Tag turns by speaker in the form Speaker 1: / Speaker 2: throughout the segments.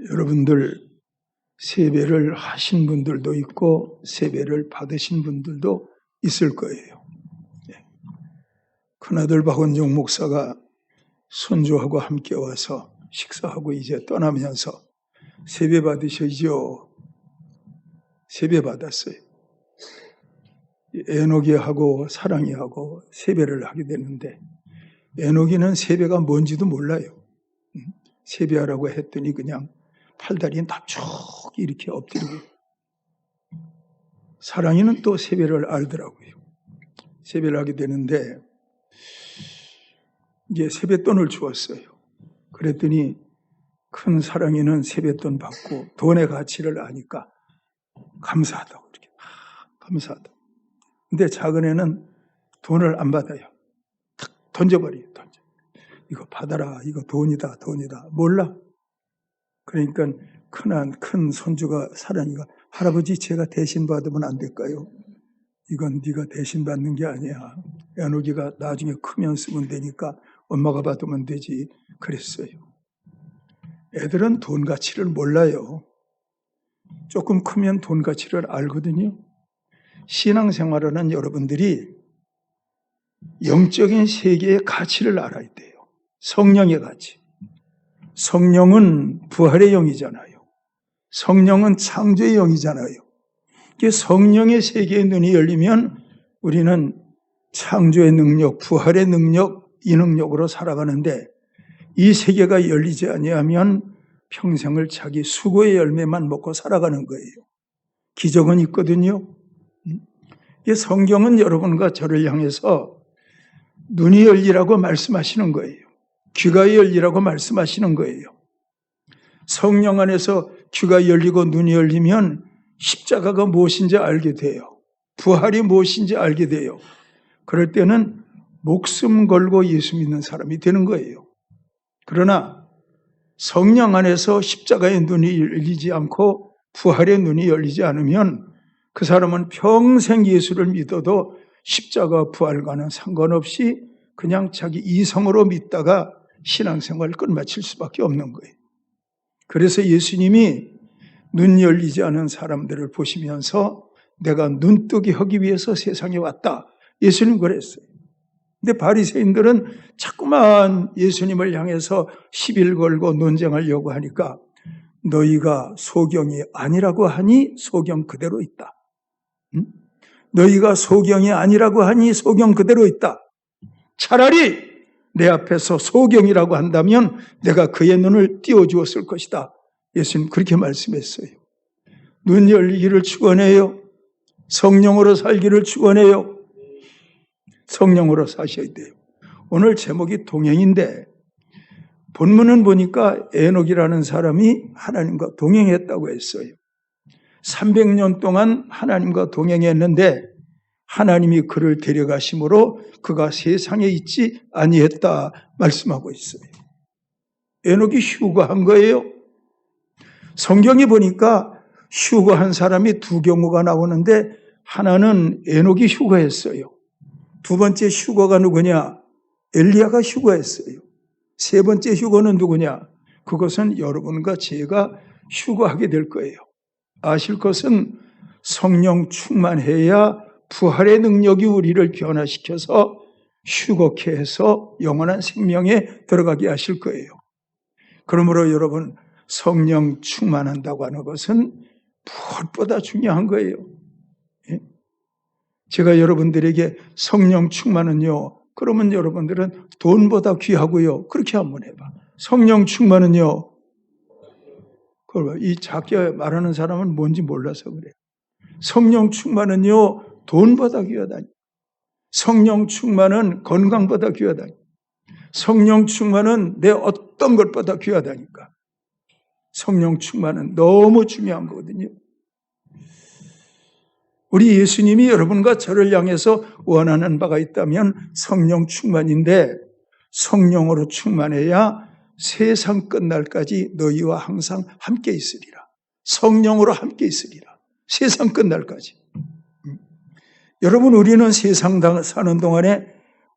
Speaker 1: 여러분들 세배를 하신 분들도 있고 세배를 받으신 분들도 있을 거예요. 큰아들 박원종 목사가 손주하고 함께 와서 식사하고 이제 떠나면서 세배 받으셔야죠. 세배 받았어요. 에녹이하고 사랑이하고 세배를 하게 되는데 에녹이는 세배가 뭔지도 몰라요. 세배하라고 했더니 그냥 팔다리에 납죽 이렇게 엎드리고, 사랑이는 또 세배를 알더라고요. 세배를 하게 되는데 이제 세뱃돈을 주었어요. 그랬더니 큰 사랑이는 세뱃돈 받고 돈의 가치를 아니까 감사하다고 이렇게 감사하다. 근데 작은 애는 돈을 안 받아요. 탁 던져버려요. 이거 받아라. 이거 돈이다. 몰라. 그러니까 큰 손주가 사랑이가 할아버지 제가 대신 받으면 안 될까요? 이건 네가 대신 받는 게 아니야. 에녹이가 나중에 크면 쓰면 되니까 엄마가 받으면 되지. 그랬어요. 애들은 돈 가치를 몰라요. 조금 크면 돈 가치를 알거든요. 신앙생활하는 여러분들이 영적인 세계의 가치를 알아야 돼요. 성령의 가치. 성령은 부활의 영이잖아요. 성령은 창조의 영이잖아요. 성령의 세계의 눈이 열리면 우리는 창조의 능력, 부활의 능력, 이 능력으로 살아가는데, 이 세계가 열리지 아니하면 평생을 자기 수고의 열매만 먹고 살아가는 거예요. 기적은 있거든요. 성경은 여러분과 저를 향해서 눈이 열리라고 말씀하시는 거예요. 귀가 열리라고 말씀하시는 거예요. 성령 안에서 귀가 열리고 눈이 열리면 십자가가 무엇인지 알게 돼요. 부활이 무엇인지 알게 돼요. 그럴 때는 목숨 걸고 예수 믿는 사람이 되는 거예요. 그러나 성령 안에서 십자가의 눈이 열리지 않고 부활의 눈이 열리지 않으면 그 사람은 평생 예수를 믿어도 십자가 부활과는 상관없이 그냥 자기 이성으로 믿다가 신앙생활을 끝마칠 수밖에 없는 거예요. 그래서 예수님이 눈 열리지 않은 사람들을 보시면서 내가 눈뜨게 하기 위해서 세상에 왔다. 예수님 그랬어요. 근데 바리새인들은 자꾸만 예수님을 향해서 시비를 걸고 논쟁하려고 하니까 너희가 소경이 아니라고 하니 소경 그대로 있다. 너희가 소경이 아니라고 하니 소경 그대로 있다. 차라리 내 앞에서 소경이라고 한다면 내가 그의 눈을 띄워주었을 것이다. 예수님 그렇게 말씀했어요. 눈 열리기를 축원해요. 성령으로 살기를 축원해요. 성령으로 사셔야 돼요. 오늘 제목이 동행인데 본문은 보니까 에녹이라는 사람이 하나님과 동행했다고 했어요. 300년 동안 하나님과 동행했는데 하나님이 그를 데려가심으로 그가 세상에 있지 아니했다 말씀하고 있어요. 에녹이 휴거한 거예요. 성경에 보니까 휴거한 사람이 두 경우가 나오는데 하나는 에녹이 휴거했어요. 두 번째 휴거가 누구냐? 엘리야가 휴거했어요. 세 번째 휴거는 누구냐? 그것은 여러분과 제가 휴거하게 될 거예요. 아실 것은 성령 충만해야 부활의 능력이 우리를 변화시켜서 휴거케 해서 영원한 생명에 들어가게 하실 거예요. 그러므로 여러분 성령 충만한다고 하는 것은 무엇보다 중요한 거예요. 제가 여러분들에게 성령 충만은요, 그러면 여러분들은 돈보다 귀하고요. 그렇게 한번 해봐. 성령 충만은요, 이 작게 말하는 사람은 뭔지 몰라서 그래요. 성령 충만은요, 돈보다 귀하다니. 성령 충만은 건강보다 귀하다니. 성령 충만은 내 어떤 것보다 귀하다니까. 성령 충만은 너무 중요한 거거든요. 우리 예수님이 여러분과 저를 향해서 원하는 바가 있다면 성령 충만인데 성령으로 충만해야 세상 끝날까지 너희와 항상 함께 있으리라. 성령으로 함께 있으리라. 세상 끝날까지. 여러분 우리는 세상 사는 동안에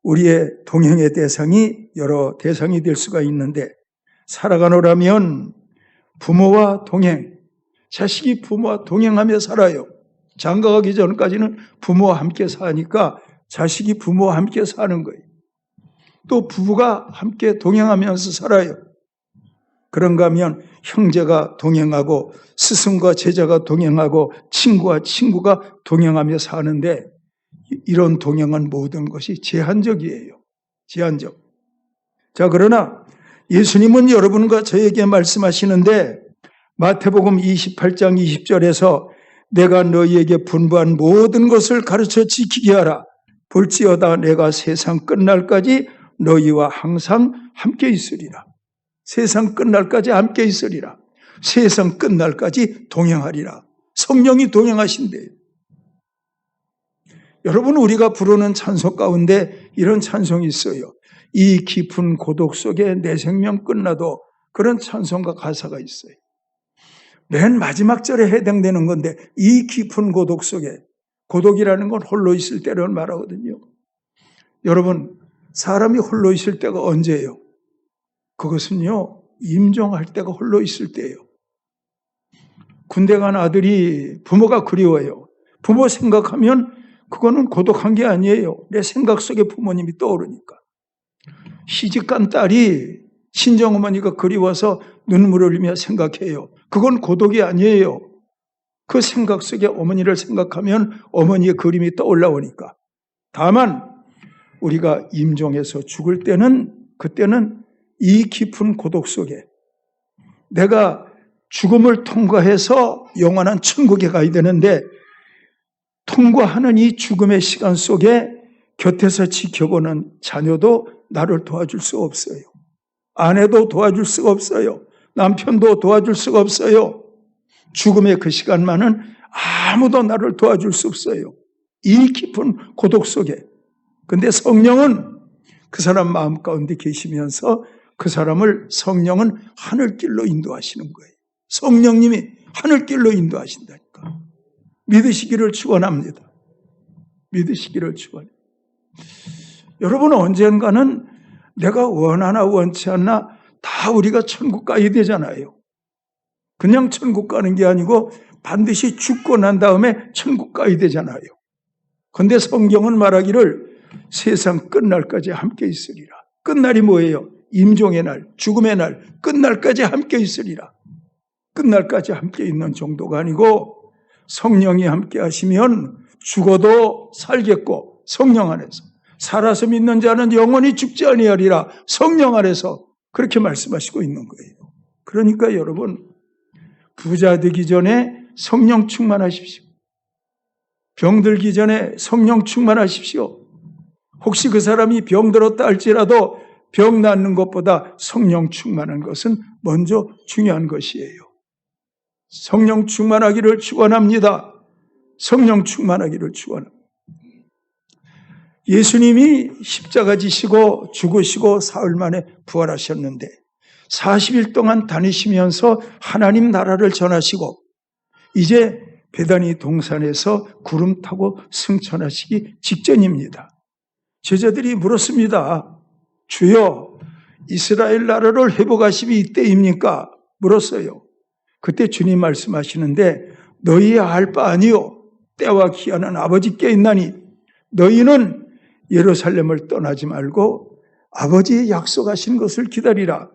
Speaker 1: 우리의 동행의 대상이 여러 대상이 될 수가 있는데 살아가노라면 부모와 동행, 자식이 부모와 동행하며 살아요. 장가가기 전까지는 부모와 함께 사니까 자식이 부모와 함께 사는 거예요. 또 부부가 함께 동행하면서 살아요. 그런가 하면 형제가 동행하고 스승과 제자가 동행하고 친구와 친구가 동행하며 사는데 이런 동행은 모든 것이 제한적이에요. 제한적. 자, 그러나 예수님은 여러분과 저에게 말씀하시는데 마태복음 28장 20절에서 내가 너희에게 분부한 모든 것을 가르쳐 지키게 하라. 볼지어다 내가 세상 끝날까지 너희와 항상 함께 있으리라. 세상 끝날까지 함께 있으리라. 세상 끝날까지 동행하리라. 성령이 동행하신대요. 여러분, 우리가 부르는 찬송 가운데 이런 찬송이 있어요. 이 깊은 고독 속에 내 생명 끝나도, 그런 찬송과 가사가 있어요. 맨 마지막 절에 해당되는 건데, 이 깊은 고독 속에, 고독이라는 건 홀로 있을 때를 말하거든요. 여러분, 사람이 홀로 있을 때가 언제예요? 그것은요, 임종할 때가 홀로 있을 때예요. 군대 간 아들이 부모가 그리워요. 부모 생각하면 그거는 고독한 게 아니에요. 내 생각 속에 부모님이 떠오르니까. 시집간 딸이 친정어머니가 그리워서 눈물을 흘리며 생각해요. 그건 고독이 아니에요. 그 생각 속에 어머니를 생각하면 어머니의 그림이 떠올라오니까. 다만 우리가 임종해서 죽을 때는, 그때는 이 깊은 고독 속에 내가 죽음을 통과해서 영원한 천국에 가야 되는데, 통과하는 이 죽음의 시간 속에 곁에서 지켜보는 자녀도 나를 도와줄 수 없어요. 아내도 도와줄 수가 없어요. 남편도 도와줄 수가 없어요. 죽음의 그 시간만은 아무도 나를 도와줄 수 없어요. 이 깊은 고독 속에. 근데 성령은 그 사람 마음 가운데 계시면서 그 사람을, 성령은 하늘길로 인도하시는 거예요. 성령님이 하늘길로 인도하신다니까. 믿으시기를 축원합니다. 믿으시기를 축원해요. 여러분, 언젠가는 내가 원하나 원치 않나 다 우리가 천국 가야 되잖아요. 그냥 천국 가는 게 아니고 반드시 죽고 난 다음에 천국 가야 되잖아요. 그런데 성경은 말하기를 세상 끝날까지 함께 있으리라. 끝날이 뭐예요? 임종의 날, 죽음의 날, 끝날까지 함께 있으리라. 끝날까지 함께 있는 정도가 아니고 성령이 함께 하시면 죽어도 살겠고, 성령 안에서 살아서 믿는 자는 영원히 죽지 아니하리라. 성령 안에서 그렇게 말씀하시고 있는 거예요. 그러니까 여러분, 부자 되기 전에 성령 충만하십시오. 병들기 전에 성령 충만하십시오. 혹시 그 사람이 병들었다 할지라도 병 낫는 것보다 성령 충만한 것은 먼저 중요한 것이에요. 성령 충만하기를 축원합니다. 성령 충만하기를 축원합니다. 예수님이 십자가 지시고 죽으시고 사흘 만에 부활하셨는데 40일 동안 다니시면서 하나님 나라를 전하시고 이제 베다니 동산에서 구름 타고 승천하시기 직전입니다. 제자들이 물었습니다. 주여, 이스라엘 나라를 회복하심이 이때입니까? 물었어요. 그때 주님 말씀하시는데 너희의 알 바 아니요 때와 기한은 아버지께 있나니 너희는 예루살렘을 떠나지 말고 아버지의 약속하신 것을 기다리라.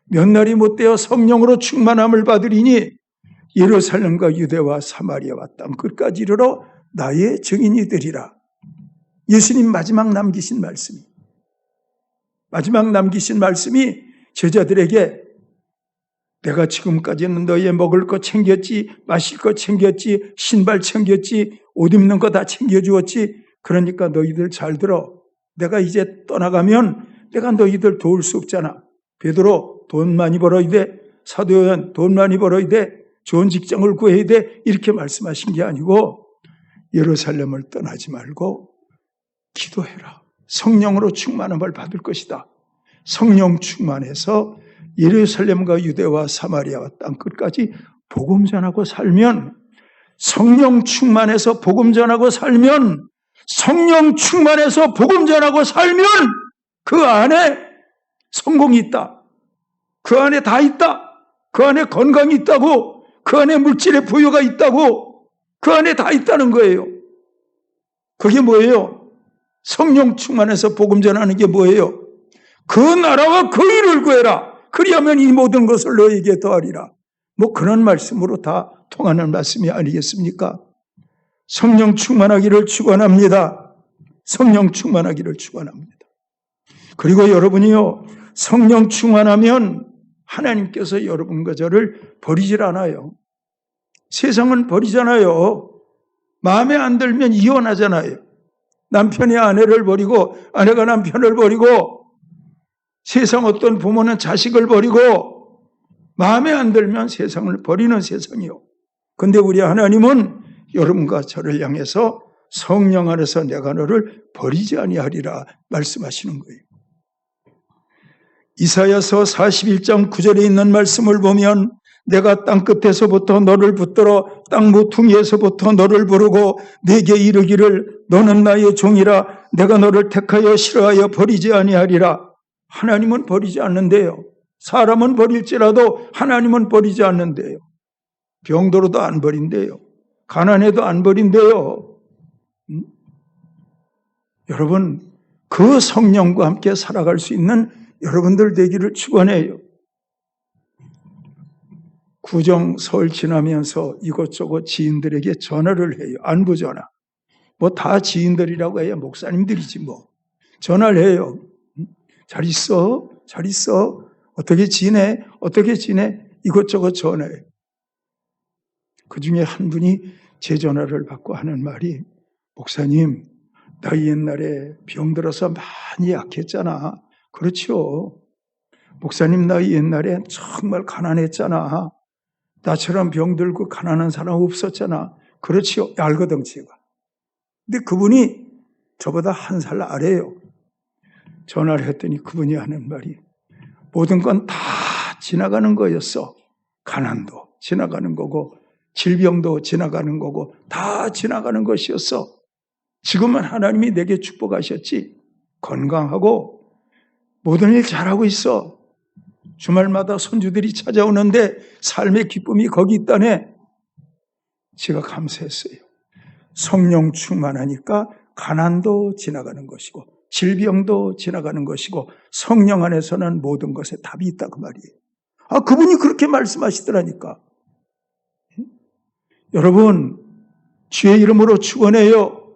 Speaker 1: 몇 날이 못되어 성령으로 충만함을 받으리니 예루살렘과 유대와 사마리아와 땅 끝까지 이르러 나의 증인이 되리라. 예수님 마지막 남기신 말씀이 제자들에게 내가 지금까지는 너희의 먹을 거 챙겼지, 마실 거 챙겼지, 신발 챙겼지, 옷 입는 거 다 챙겨주었지. 그러니까 너희들 잘 들어. 내가 이제 떠나가면 내가 너희들 도울 수 없잖아. 베드로 돈 많이 벌어야 돼. 사도 요한 돈 많이 벌어야 돼. 좋은 직장을 구해야 돼. 이렇게 말씀하신 게 아니고 예루살렘을 떠나지 말고 기도해라. 성령으로 충만함을 받을 것이다. 성령 충만해서 예루살렘과 유대와 사마리아와 땅 끝까지 복음 전하고 살면, 성령 충만해서 복음 전하고 살면, 성령 충만해서 복음 전하고 살면 그 안에 성공이 있다. 그 안에 다 있다. 그 안에 건강이 있다고, 그 안에 물질의 부여가 있다고, 그 안에 다 있다는 거예요. 그게 뭐예요? 성령 충만해서 복음 전하는 게 뭐예요? 그 나라와 그 일을 구해라. 그리하면 이 모든 것을 너에게 더하리라. 뭐 그런 말씀으로 다 통하는 말씀이 아니겠습니까? 성령 충만하기를 축원합니다. 성령 충만하기를 축원합니다. 그리고 여러분이요, 성령 충만하면 하나님께서 여러분과 저를 버리질 않아요. 세상은 버리잖아요. 마음에 안 들면 이혼하잖아요. 남편이 아내를 버리고 아내가 남편을 버리고 세상 어떤 부모는 자식을 버리고 마음에 안 들면 세상을 버리는 세상이요. 근데 우리 하나님은 여러분과 저를 향해서 성령 안에서 내가 너를 버리지 아니하리라 말씀하시는 거예요. 이사야서 41장 9절에 있는 말씀을 보면 내가 땅끝에서부터 너를 붙들어 땅 모퉁이에서부터 너를 부르고 내게 이르기를 너는 나의 종이라 내가 너를 택하여 싫어하여 버리지 아니하리라. 하나님은 버리지 않는데요. 사람은 버릴지라도 하나님은 버리지 않는데요. 병들어도 안 버린대요. 가난해도 안 버린대요. 여러분, 그 성령과 함께 살아갈 수 있는 여러분들 되기를 축원해요. 구정 설 지나면서 이것저것 지인들에게 전화를 해요. 안부 전화. 뭐 다 지인들이라고 해야 목사님들이지 뭐. 전화를 해요. 잘 있어? 잘 있어? 어떻게 지내? 어떻게 지내? 이것저것 전화해요. 그 중에 한 분이 제 전화를 받고 하는 말이 목사님, 나 옛날에 병들어서 많이 약했잖아. 그렇죠. 목사님, 나 옛날에 정말 가난했잖아. 나처럼 병들고 가난한 사람 없었잖아. 그렇지요. 알거든 제가. 근데 그분이 저보다 한 살 아래예요. 전화를 했더니 그분이 하는 말이 모든 건 다 지나가는 거였어. 가난도 지나가는 거고 질병도 지나가는 거고 다 지나가는 것이었어. 지금은 하나님이 내게 축복하셨지. 건강하고 모든 일 잘하고 있어. 주말마다 손주들이 찾아오는데 삶의 기쁨이 거기 있다네. 제가 감사했어요. 성령 충만하니까 가난도 지나가는 것이고 질병도 지나가는 것이고 성령 안에서는 모든 것에 답이 있다 그 말이에요. 아, 그분이 그렇게 말씀하시더라니까. 여러분, 주의 이름으로 축원해요.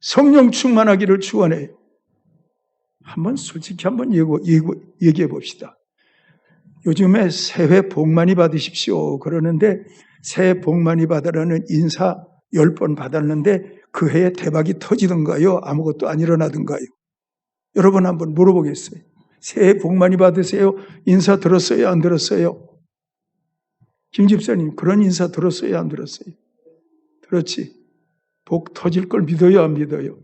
Speaker 1: 성령 충만하기를 축원해요. 한번 솔직히 한번 얘기해 봅시다. 요즘에 새해 복 많이 받으십시오 그러는데 새해 복 많이 받으라는 인사 10번 받았는데 그 해에 대박이 터지던가요? 아무것도 안 일어나던가요? 여러분 한번 물어보겠어요. 새해 복 많이 받으세요? 인사 들었어요? 안 들었어요? 김 집사님 그런 인사 들었어요? 안 들었어요? 들었지? 복 터질 걸 믿어요? 안 믿어요?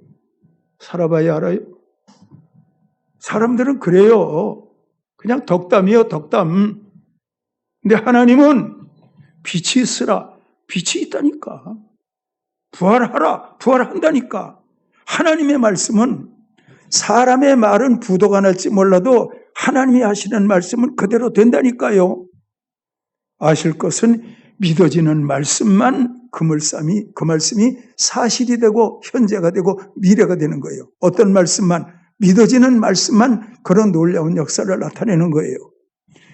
Speaker 1: 살아봐야 알아요? 사람들은 그래요. 그냥 덕담이요, 덕담. 근데 하나님은 빛이 있으라. 빛이 있다니까. 부활하라. 부활한다니까. 하나님의 말씀은 사람의 말은 부도가 날지 몰라도 하나님이 하시는 말씀은 그대로 된다니까요. 아실 것은 믿어지는 말씀만 그 말씀이 사실이 되고 현재가 되고 미래가 되는 거예요. 어떤 말씀만? 믿어지는 말씀만 그런 놀라운 역사를 나타내는 거예요.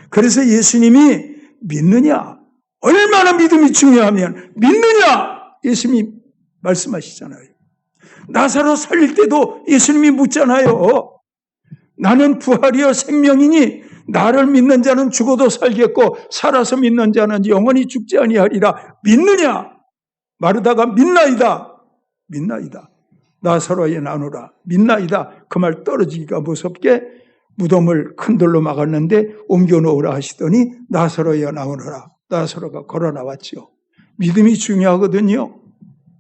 Speaker 1: 그래서 예수님이 믿느냐? 얼마나 믿음이 중요하면 믿느냐? 예수님이 말씀하시잖아요. 나사로 살릴 때도 예수님이 묻잖아요. 나는 부활이요 생명이니 나를 믿는 자는 죽어도 살겠고 살아서 믿는 자는 영원히 죽지 아니하리라. 믿느냐? 마르다가 믿나이다. 믿나이다. 나사로에 나누라. 믿나이다. 그 말 떨어지기가 무섭게 무덤을 큰 돌로 막았는데 옮겨놓으라 하시더니 나사로에 나오너라. 나사로가 걸어 나왔죠. 믿음이 중요하거든요.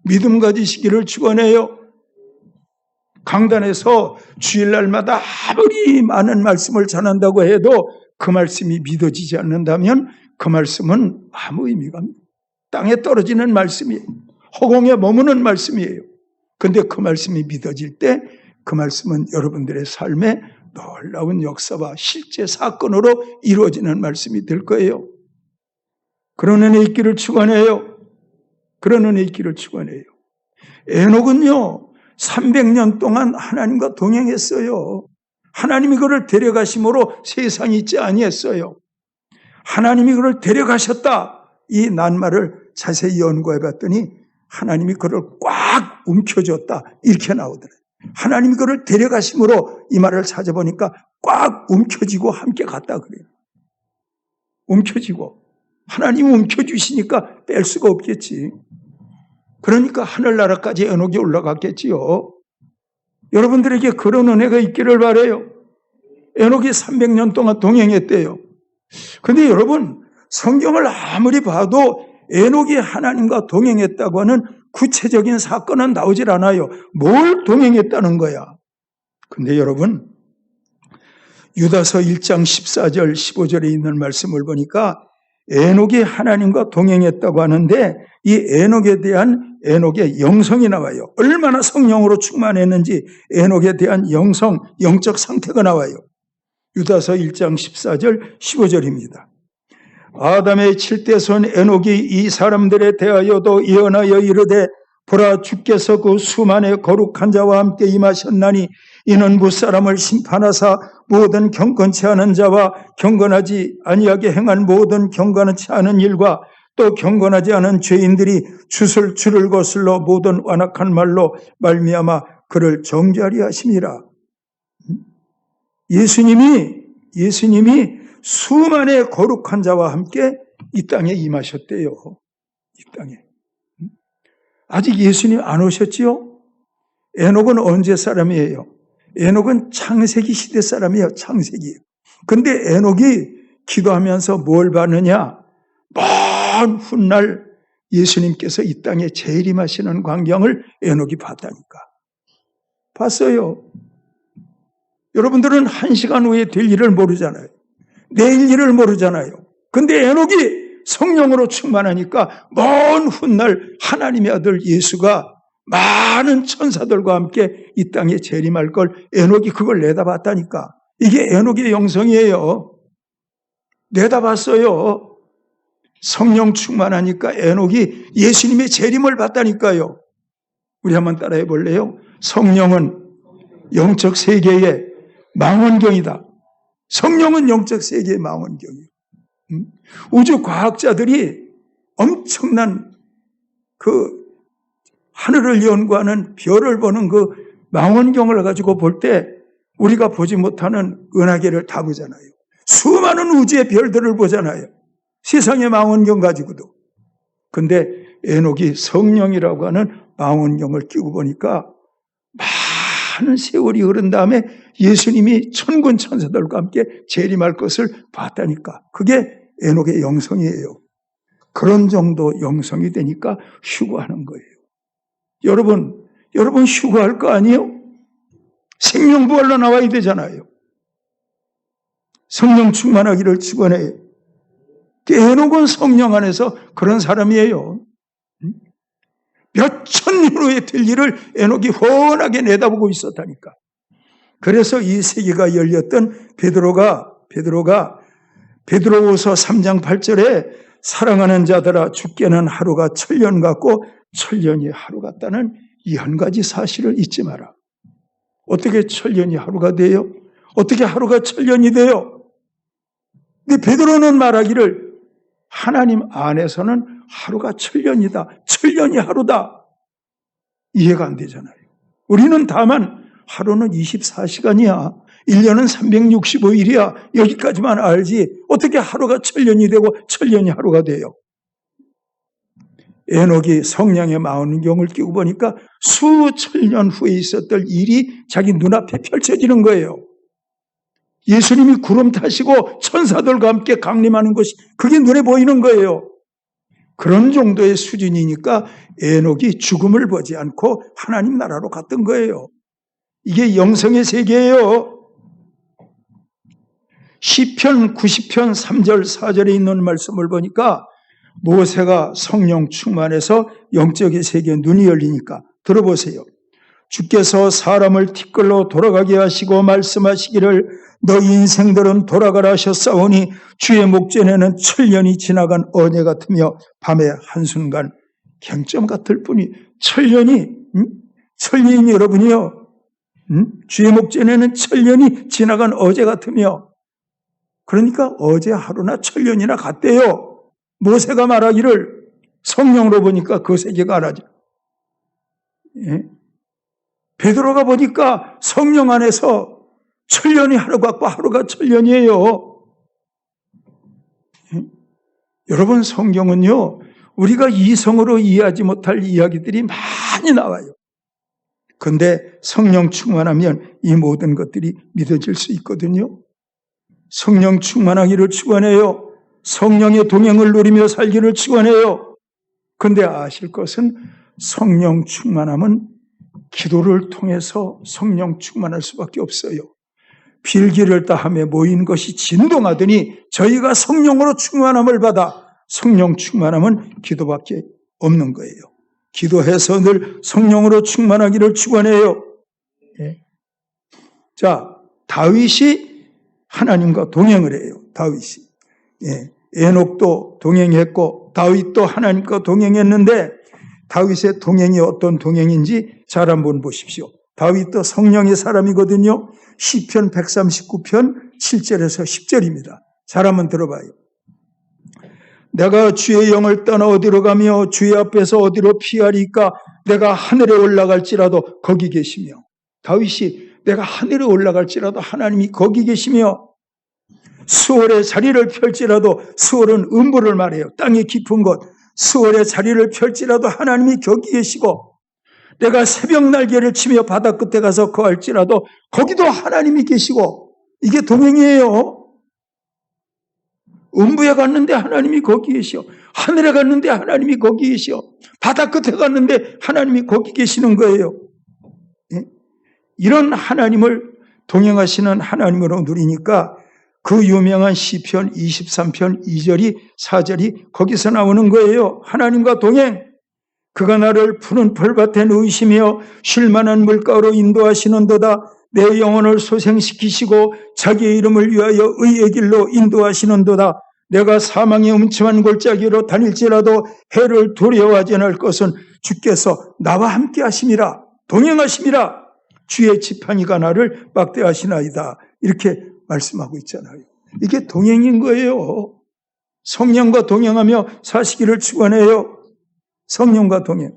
Speaker 1: 믿음 가지시기를 축원해요. 강단에서 주일날마다 아무리 많은 말씀을 전한다고 해도 그 말씀이 믿어지지 않는다면 그 말씀은 아무 의미가 없습니다. 땅에 떨어지는 말씀이에요. 허공에 머무는 말씀이에요. 근데 그 말씀이 믿어질 때 그 말씀은 여러분들의 삶에 놀라운 역사와 실제 사건으로 이루어지는 말씀이 될 거예요. 그런 은혜 있기를 축원해요. 그런 은혜 있기를 축원해요. 에녹은요 300년 동안 하나님과 동행했어요. 하나님이 그를 데려가심으로 세상이 있지 아니했어요. 하나님이 그를 데려가셨다. 이 낱말을 자세히 연구해 봤더니 하나님이 그를 꽉 움켜줬다. 이렇게 나오더래요. 하나님이 그를 데려가심으로 이 말을 찾아보니까 꽉 움켜쥐고 함께 갔다 그래요. 움켜쥐고. 하나님이 움켜주시니까 뺄 수가 없겠지. 그러니까 하늘나라까지 에녹이 올라갔겠지요. 여러분들에게 그런 은혜가 있기를 바라요. 에녹이 300년 동안 동행했대요. 그런데 여러분, 성경을 아무리 봐도 에녹이 하나님과 동행했다고 하는 구체적인 사건은 나오질 않아요. 뭘 동행했다는 거야. 근데 여러분, 유다서 1장 14절 15절에 있는 말씀을 보니까 에녹이 하나님과 동행했다고 하는데 이 에녹에 대한 에녹의 영성이 나와요. 얼마나 성령으로 충만했는지 에녹에 대한 영적 상태가 나와요. 유다서 1장 14절 15절입니다. 아담의 7대 손 에녹이 이 사람들에 대하여도 예언하여 이르되 보라 주께서 그 수만의 거룩한 자와 함께 임하셨나니 이는 무사람을 심판하사 모든 경건치 않은 자와 경건하지 아니하게 행한 모든 경건치 않은 일과 또 경건하지 않은 죄인들이 줄을 거슬러 모든 완악한 말로 말미암아 그를 정죄하리 하심이라. 예수님이 수만의 거룩한 자와 함께 이 땅에 임하셨대요. 이 땅에. 아직 예수님 안 오셨지요? 에녹은 언제 사람이에요? 에녹은 창세기 시대 사람이에요. 창세기. 근데 에녹이 기도하면서 뭘 봤느냐? 먼 훗날 예수님께서 이 땅에 재림하시는 광경을 에녹이 봤다니까. 봤어요. 여러분들은 1시간 후에 될 일을 모르잖아요. 내일 일을 모르잖아요. 근데 에녹이 성령으로 충만하니까 먼 훗날 하나님의 아들 예수가 많은 천사들과 함께 이 땅에 재림할 걸 에녹이 그걸 내다봤다니까. 이게 에녹의 영성이에요. 내다봤어요. 성령 충만하니까 에녹이 예수님의 재림을 봤다니까요. 우리 한번 따라해 볼래요? 성령은 영적 세계의 망원경이다. 성령은 영적 세계의 망원경이에요. 우주 과학자들이 엄청난 그 하늘을 연구하는 별을 보는 그 망원경을 가지고 볼 때 우리가 보지 못하는 은하계를 다 보잖아요. 수많은 우주의 별들을 보잖아요. 세상의 망원경 가지고도. 근데 에녹이 성령이라고 하는 망원경을 끼고 보니까 많은 세월이 흐른 다음에 예수님이 천군 천사들과 함께 재림할 것을 봤다니까. 그게 에녹의 영성이에요. 그런 정도 영성이 되니까 휴거하는 거예요. 여러분 휴거할 거 아니에요? 생명부활로 나와야 되잖아요. 성령 충만하기를 축원해요. 에녹은 성령 안에서 그런 사람이에요. 몇 천 년 후에 될 일을 에녹이 훤하게 내다보고 있었다니까. 그래서 이 세계가 열렸던 베드로가 베드로후서 3장 8절에 사랑하는 자들아 주께는 하루가 천년 같고 천년이 하루 같다는 이 한 가지 사실을 잊지 마라. 어떻게 천년이 하루가 돼요? 어떻게 하루가 천년이 돼요? 근데 베드로는 말하기를 하나님 안에서는 하루가 천년이다. 천년이 하루다. 이해가 안 되잖아요. 우리는 다만 하루는 24시간이야. 1년은 365일이야. 여기까지만 알지. 어떻게 하루가 천년이 되고 천년이 하루가 돼요? 에녹이 성령의 망원경을 끼고 보니까 수천 년 후에 있었던 일이 자기 눈앞에 펼쳐지는 거예요. 예수님이 구름 타시고 천사들과 함께 강림하는 것이 그게 눈에 보이는 거예요. 그런 정도의 수준이니까 에녹이 죽음을 보지 않고 하나님 나라로 갔던 거예요. 이게 영성의 세계예요. 시편 90편 3절 4절에 있는 말씀을 보니까 모세가 성령 충만해서 영적의 세계에 눈이 열리니까 들어보세요. 주께서 사람을 티끌로 돌아가게 하시고 말씀하시기를 너 인생들은 돌아가라 하셨사오니 주의 목전에는 천년이 지나간 어제 같으며 밤의 한순간 갱점 같을 뿐이 천년이 여러분이요 주의 목전에는 천년이 지나간 어제 같으며 그러니까 어제 하루나 천년이나 같대요. 모세가 말하기를 성령으로 보니까 그 세계가 알아져. 예? 베드로가 보니까 성령 안에서 천년이 하루 같고 하루가 천년이에요. 예? 여러분 성경은요 우리가 이성으로 이해하지 못할 이야기들이 많이 나와요. 그런데 성령 충만하면 이 모든 것들이 믿어질 수 있거든요. 성령 충만하기를 축원해요. 성령의 동행을 누리며 살기를 축원해요. 그런데 아실 것은 성령 충만함은 기도를 통해서 성령 충만할 수밖에 없어요. 빌기를 다하며 모인 것이 진동하더니 저희가 성령으로 충만함을 받아 성령 충만함은 기도밖에 없는 거예요. 기도해서 늘 성령으로 충만하기를 축원해요. 예. 자, 다윗이 하나님과 동행을 해요. 다윗이. 예. 에녹도 동행했고 다윗도 하나님과 동행했는데 다윗의 동행이 어떤 동행인지 잘 한번 보십시오. 다윗도 성령의 사람이거든요. 시편 139편 7절에서 10절입니다. 잘 한번 들어봐요. 내가 주의 영을 떠나 어디로 가며 주의 앞에서 어디로 피하리까? 내가 하늘에 올라갈지라도 거기 계시며. 다윗이 내가 하늘에 올라갈지라도 하나님이 거기 계시며 수월의 자리를 펼지라도 수월은 음부를 말해요. 땅의 깊은 곳. 수월의 자리를 펼지라도 하나님이 거기 계시고 내가 새벽 날개를 치며 바다 끝에 가서 거할지라도 거기도 하나님이 계시고 이게 동행이에요. 음부에 갔는데 하나님이 거기 계시오. 하늘에 갔는데 하나님이 거기 계시오. 바다 끝에 갔는데 하나님이 거기 계시는 거예요. 예? 이런 하나님을 동행하시는 하나님으로 누리니까 그 유명한 시편 23편 2절이 4절이 거기서 나오는 거예요. 하나님과 동행. 그가 나를 푸른 풀밭에 누이시며 쉴만한 물가로 인도하시는도다. 내 영혼을 소생시키시고 자기의 이름을 위하여 의의 길로 인도하시는도다. 내가 사망의 음침한 골짜기로 다닐지라도 해를 두려워하지 않을 것은 주께서 나와 함께 하심이라. 동행하심이라. 주의 지팡이가 나를 막대하시나이다. 이렇게 말씀하고 있잖아요. 이게 동행인 거예요. 성령과 동행하며 사시기를 축원해요. 성령과 동행.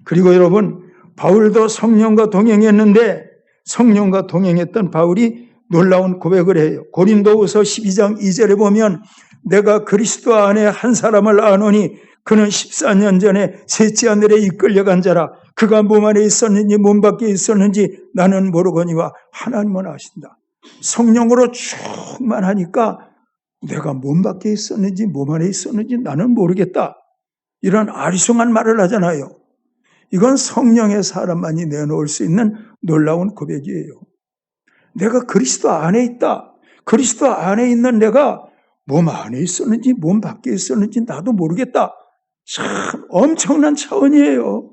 Speaker 1: 그리고 여러분 바울도 성령과 동행했는데 성령과 동행했던 바울이 놀라운 고백을 해요. 고린도후서 12장 2절에 보면 내가 그리스도 안에 한 사람을 아노니 그는 14년 전에 셋째 하늘에 이끌려간 자라. 그가 몸 안에 있었는지 몸 밖에 있었는지 나는 모르거니와 하나님은 아신다. 성령으로 충만하니까 내가 몸 밖에 있었는지 몸 안에 있었는지 나는 모르겠다. 이런 아리송한 말을 하잖아요. 이건 성령의 사람만이 내놓을 수 있는 놀라운 고백이에요. 내가 그리스도 안에 있다. 그리스도 안에 있는 내가 몸 안에 있었는지 몸 밖에 있었는지 나도 모르겠다. 참 엄청난 차원이에요.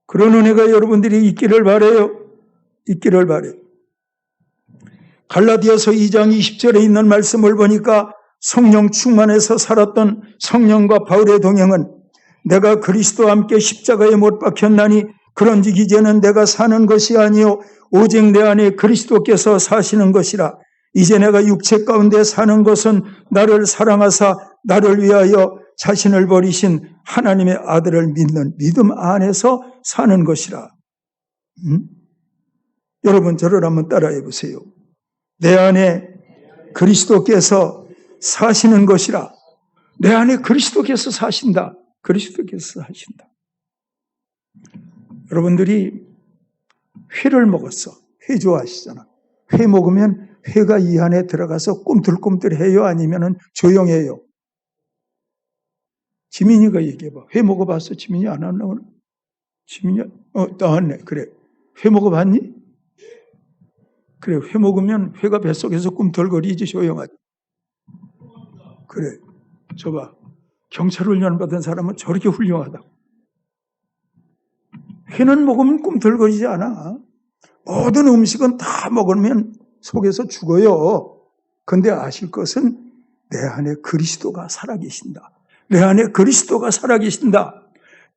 Speaker 1: 그런 은혜가 여러분들이 있기를 바라요. 있기를 바라요. 갈라디아서 2장 20절에 있는 말씀을 보니까 성령 충만해서 살았던 성령과 바울의 동행은 내가 그리스도와 함께 십자가에 못 박혔나니 그런즉 이제는 내가 사는 것이 아니요 오직 내 안에 그리스도께서 사시는 것이라. 이제 내가 육체 가운데 사는 것은 나를 사랑하사 나를 위하여 자신을 버리신 하나님의 아들을 믿는 믿음 안에서 사는 것이라. 여러분 저를 한번 따라해 보세요. 내 안에 그리스도께서 사시는 것이라. 내 안에 그리스도께서 사신다. 그리스도께서 사신다. 여러분들이 회를 먹었어. 회 좋아하시잖아. 회 먹으면 회가 이 안에 들어가서 꿈틀꿈틀해요? 아니면 조용해요? 지민이가 얘기해봐. 회 먹어봤어? 지민이 안 왔나 오늘? 지민이 나왔네. 그래. 회 먹어봤니? 그래. 회 먹으면 회가 뱃속에서 꿈틀거리지 조용하지. 그래. 저봐. 경찰 훈련 받은 사람은 저렇게 훌륭하다. 회는 먹으면 꿈틀거리지 않아. 모든 음식은 다 먹으면 속에서 죽어요. 그런데 아실 것은 내 안에 그리스도가 살아계신다. 내 안에 그리스도가 살아계신다.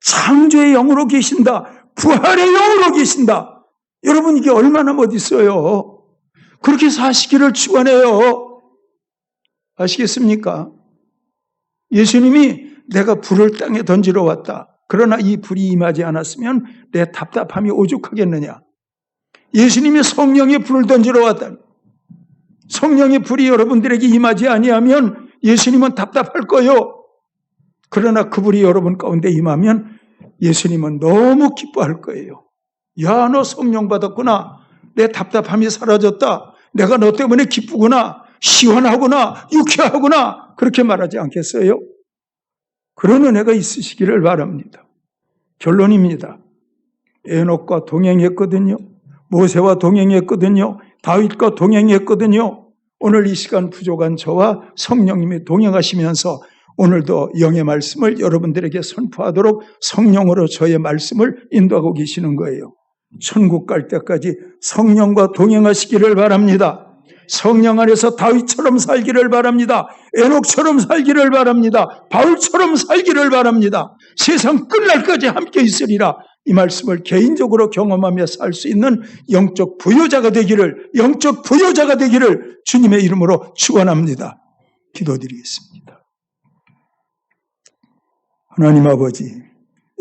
Speaker 1: 창조의 영으로 계신다. 부활의 영으로 계신다. 여러분 이게 얼마나 멋있어요. 그렇게 사시기를 축원해요. 아시겠습니까? 예수님이 내가 불을 땅에 던지러 왔다. 그러나 이 불이 임하지 않았으면 내 답답함이 오죽하겠느냐. 예수님이 성령의 불을 던지러 왔다. 성령의 불이 여러분들에게 임하지 아니하면 예수님은 답답할 거요. 그러나 그 불이 여러분 가운데 임하면 예수님은 너무 기뻐할 거예요. 야, 너 성령 받았구나. 내 답답함이 사라졌다. 내가 너 때문에 기쁘구나. 시원하구나. 유쾌하구나. 그렇게 말하지 않겠어요? 그런 은혜가 있으시기를 바랍니다. 결론입니다. 에녹과 동행했거든요. 모세와 동행했거든요. 다윗과 동행했거든요. 오늘 이 시간 부족한 저와 성령님이 동행하시면서 오늘도 영의 말씀을 여러분들에게 선포하도록 성령으로 저의 말씀을 인도하고 계시는 거예요. 천국 갈 때까지 성령과 동행하시기를 바랍니다. 성령 안에서 다윗처럼 살기를 바랍니다. 에녹처럼 살기를 바랍니다. 바울처럼 살기를 바랍니다. 세상 끝날까지 함께 있으리라. 이 말씀을 개인적으로 경험하며 살 수 있는 영적 부요자가 되기를 주님의 이름으로 축원합니다. 기도드리겠습니다. 하나님 아버지,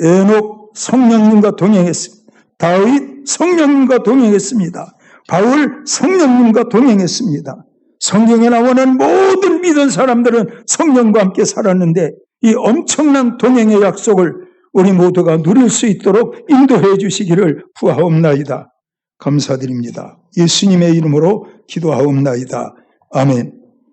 Speaker 1: 에녹 성령님과 동행했습니다. 다윗 성령님과 동행했습니다. 바울 성령님과 동행했습니다. 성경에 나오는 모든 믿은 사람들은 성령과 함께 살았는데 이 엄청난 동행의 약속을 우리 모두가 누릴 수 있도록 인도해 주시기를 구하옵나이다. 감사드립니다. 예수님의 이름으로 기도하옵나이다. 아멘.